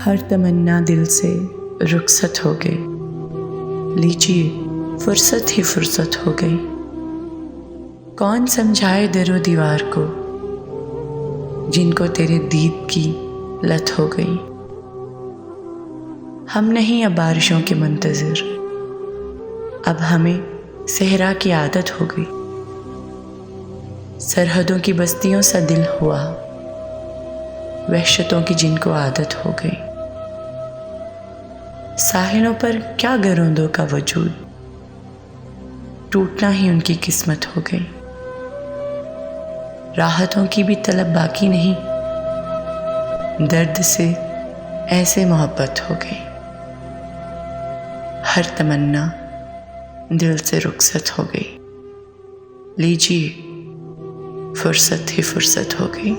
हर तमन्ना दिल से रुखसत हो गई, लीजिए फुर्सत ही फुर्सत हो गई। कौन समझाए दरो दीवार को, जिनको तेरे दीद की लत हो गई। हम नहीं अब बारिशों के मुंतज़िर, अब हमें सहरा की आदत हो गई। सरहदों की बस्तियों सा दिल हुआ, वहशतों की जिनको आदत हो गई। साहिलों पर क्या गरोंदों का वजूद, टूटना ही उनकी किस्मत हो गई। राहतों की भी तलब बाकी नहीं, दर्द से ऐसे मोहब्बत हो गई। हर तमन्ना दिल से रुखसत हो गई, लीजिए फुर्सत ही फुर्सत हो गई।